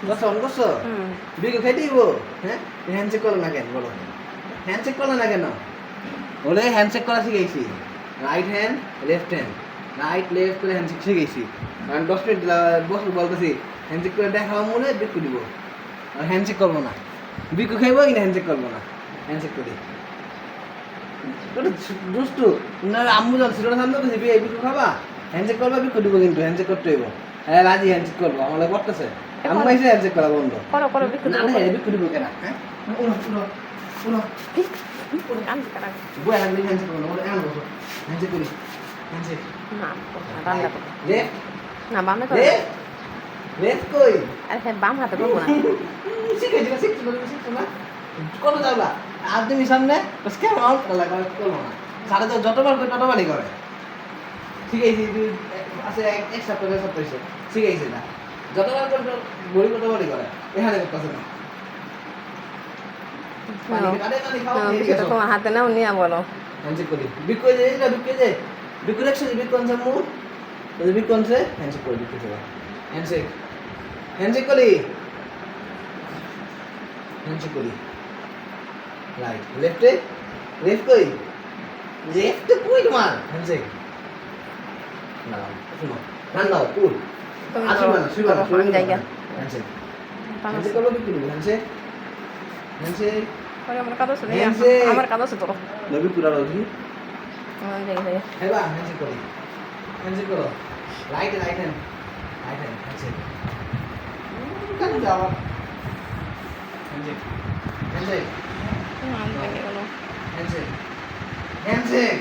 করছো অন করছো বিকে খেয়ে দিব হ্যাঁ হ্যান্ডশেক করো না কেন বলো হ্যান্ডশেক করো না কেন বলে হ্যান্ডশেক করা শিখেছি right hand left hand right left করে হ্যান্ডশেক শিখেছি আমি 10 মিনিট বসে বলতেছি হ্যান্ডশেক করে দেখাও মনে বিকু দিব আর হ্যান্ডশেক করবো না বিকু খাইবো কিনা হ্যান্ডশেক করবো না হ্যান্ডশেক করি দুষ্টু না আম্মু যখন ছিল না সামনে তো বিকু খাবা হ্যান্ডশেক করবা বিকু দিব কিন্তু হ্যান্ডশেক করতে হইব হ্যাঁ রাজি হ্যান্ডশেক করবো আমার করতেছে আম্মু এসে হ্যান্ডশেক করা বন্ধ করো করো বিকু না না বিকু দিব কেন হ্যাঁ উনো উনো উনো কান কাটা বই হাত দিয়ে হ্যান্ডশেক করবো বলে এখন বসো হ্যান্ডশেক করি হ্যান্ডশেক না রান্না করো লেফট না বামে করো লেফট লেফট কই আরে হ্যাঁ বাম হাতে করবো না শিখেছি না শিখছি না কোনো যাবলা আর তুমি সামনে বাস কেমন আউট করা লাগে করবো না সাড়ে তো যতবার করে ততবারই করে শিখেছি আছে এক সপ্তাহ দেড় সপ্তাহ শিখেছি না যতবার করে বড়ি ততবারই করে এখানে করতেছে না তোমার হাতে নাও নিয়ে বলো হ্যান্ডশেক করি বিকু যে এটা বিকু যে বিকু দেখছো বিকু কোন সামু এই বিকু কোন সে হ্যান্ডশেক করি বিকু সে হ্যান্ডশেক হ্যান্ডশেক করি হ্যান্ডশেক করি রাইট লেফটে লেফট কই লেফট কই তোমার হ্যান্ডশেক না শুনো রান দাও কুল আসবে না শুইবা না জায়গা হ্যান্ডশেক হ্যান্ডশেক করো বিকু হ্যান্ডশেক হ্যান্ডশেক আমার কাজ আছে আমার কাজ আছে তো নবী পুরা রোজি দেখে হেবা হ্যান্ডশেক করি হ্যান্ডশেক করো রাইট হ্যান্ড হ্যান্ডশেক কেন যাওয়া handshake handshake handshake handshake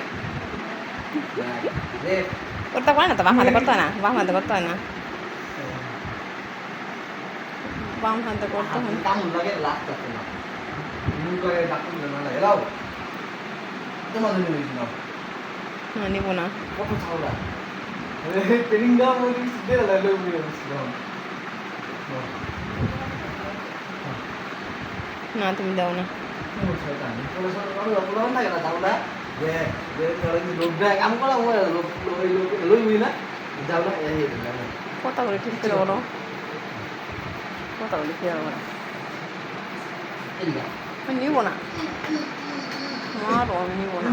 left করতে পারে না তো বাম হাতে করতে হয় না বাম হাতে করতে হয় না বাম হাতে করতে হয় কামড় লাগে লাগতে না মুখ করে ডাক্তার না লাগে লাও তোমার জন্য নিয়েছি নাও না নিব না কত চাওলা তেরিঙ্গা মুড়ি সিদ্ধে লাগে মুড়ি বসলাম না তুমি দাও না কথা বলে ঠিক করে বলো কথা বলে কি হবে নিব না মারো আমি নিব না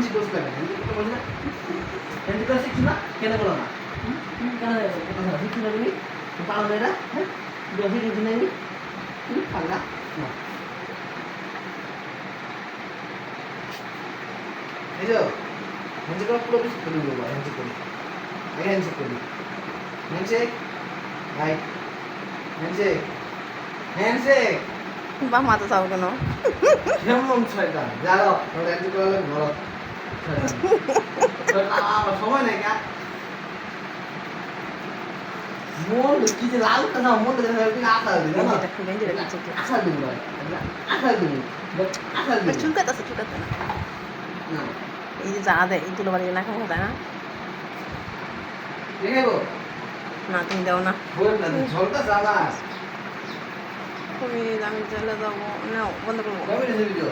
হ্যান্ডশেক বাম হাতে চাও কেন কেমন শয়তান যাও হ্যান্ডশেক করলে ঘর আমার সময় নাই কা মন কি যে লাল কথা মন দেখা কি আশা দিল না আশা দিল আশা দিল আশা দিল চুলকাতে আছে চুলকাতে না না এই যে যা দেয় এই তুলো বাড়ি না খাবো তাই না দেখাবো না তুমি দাও না বল না ঝলটা সালা তুমি আমি চলে যাবো না বন্ধ করবো কবে রে ভিডিও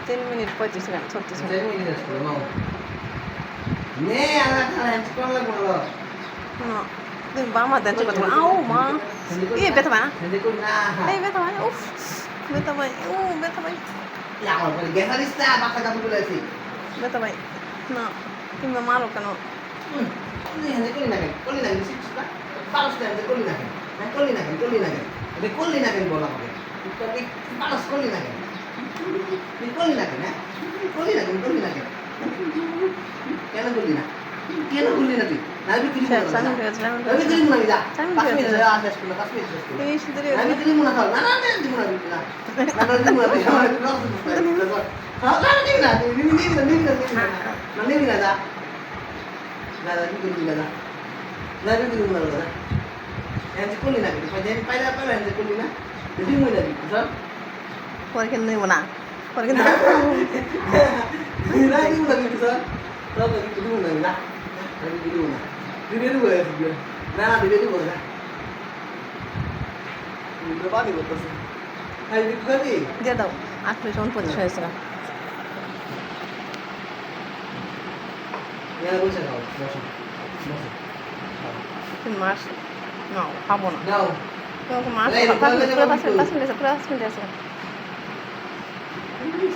3 মিনিট 35 সেকেন্ড 36 সেকেন্ড যাই মিনিট আছে নাও নে আলা হ্যান্ডশেক করলে বলো না তুমি বাম হাতে চুলকাতে পারো আও মা এই ব্যথা পায় না হ্যান্ডশেক করি না এই ব্যথা পায় উফ ব্যথা পায় ও ব্যথা পায় আমার বলে গেছারিস্তা বাসা কাপড় বলে আছি ব্যথা পায় না তুমি মারো কেন হ্যান্ডশেক করি না কেন করলি না কেন শিখছিস পারস না হ্যান্ডশেক করলি না কেন করলি না কেন করলি না কেন এটা করলি না কেন বল আমাকে তুই পারস করলি না কেন তুই করলি না কেন করলি না কেন করলি না কেন কেন করলি না কেন করলি না তুই না আমি কিছু করব না আমি দিই মুনা যা কাশ্মীর যা আদেশ করলা কাশ্মীর শেষ করলা এই সুন্দরী আমি দিই মুনা খাও না না না দিই মুনা দিই না না দিই মুনা দিই আমার লস হ্যাঁ না দিই না দিই না যা না না দিই না যা না দিই মুনা যা হ্যান্ডশেক করলি না কিন্তু পাইলা হ্যান্ডশেক করলি না দিদি মুনা দিই স্যার পরে কেন নেব না পরে কেন না দিই মুনা কিন্তু স্যার তো দিদি মুনা না দিদি মুনা দিদি বলে না না দিদি বলে না দিদি বাড়ি বলতেছে আই দিদি খাবি দিয়ে দাও 8:49 হয়েছে না বসে খাও বসো বসো তুমি মাস নাও খাবো না যাও তোমাকে মাছ এই, পাঁচ বলে মিনিট যাবো পুরো কিন্তু। 5 মিনিট আছে পুরো 5 মিনিট আছে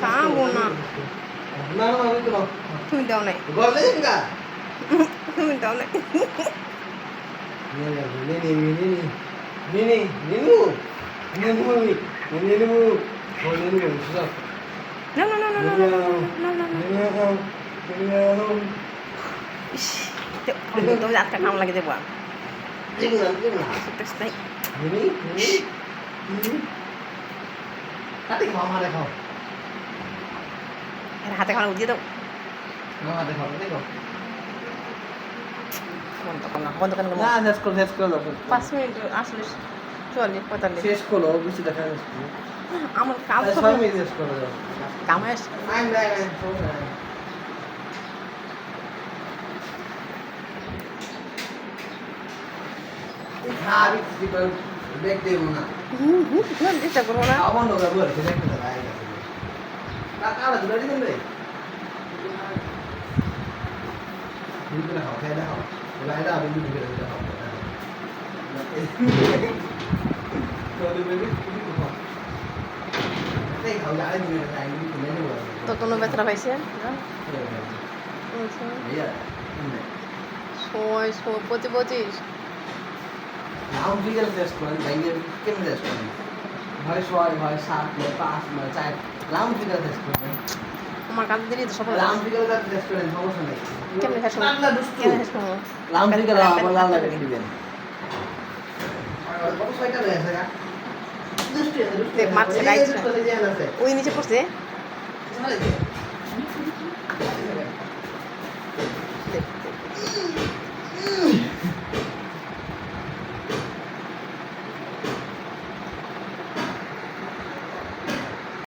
খাবো না না না আমি তো না তুমি দাও নাই বলে না তুমি দাও নাই না না না না না না না না না ইস তুমি আজকে কাম লাগে দেবো টেস্ট নাই এর হাতে খাওয়া দিয়ে দাও বন্ধ কেন 5 মিনিট আসলে 44 45 শেষ করো বেশি দেখা যাচ্ছে আমার কাজ তো ছয় মিনিট শেষ করো কামে আসে খাবি দেখ দেবো না চেষ্টা করবো না বন্ধ করবো দেখতে কারা দুটো দিবেন রে দুটো খাও খেয়ে দেখাও ওরা এটা আমি দুটো খেয়ে দেখাও তো কোনো ব্যথা পাইছে সময় 25 নাম ফিগার টেস্ট করেন ব্যাংকের কেমন টেস্ট করেন ভয় 6 ভয় 7 ভয় 5 ভয় 4 নাম ফিগার টেস্ট করেন আমার কাছে দিলি তো সব নাম ফিগার টেস্ট করেন সমস্যা নেই কেমনে শেষ করবো বাংলা দুষ্টু কেমনে শেষ করবো নাম ফিগার আবার লাল লাগে দিবেন আর কত ছয়টা রয়েছে গা দুষ্টু দুষ্টু দেখ, মারছে, রাইট। দুষ্টু যে আছে ওই নিচে পড়ছে চলে যে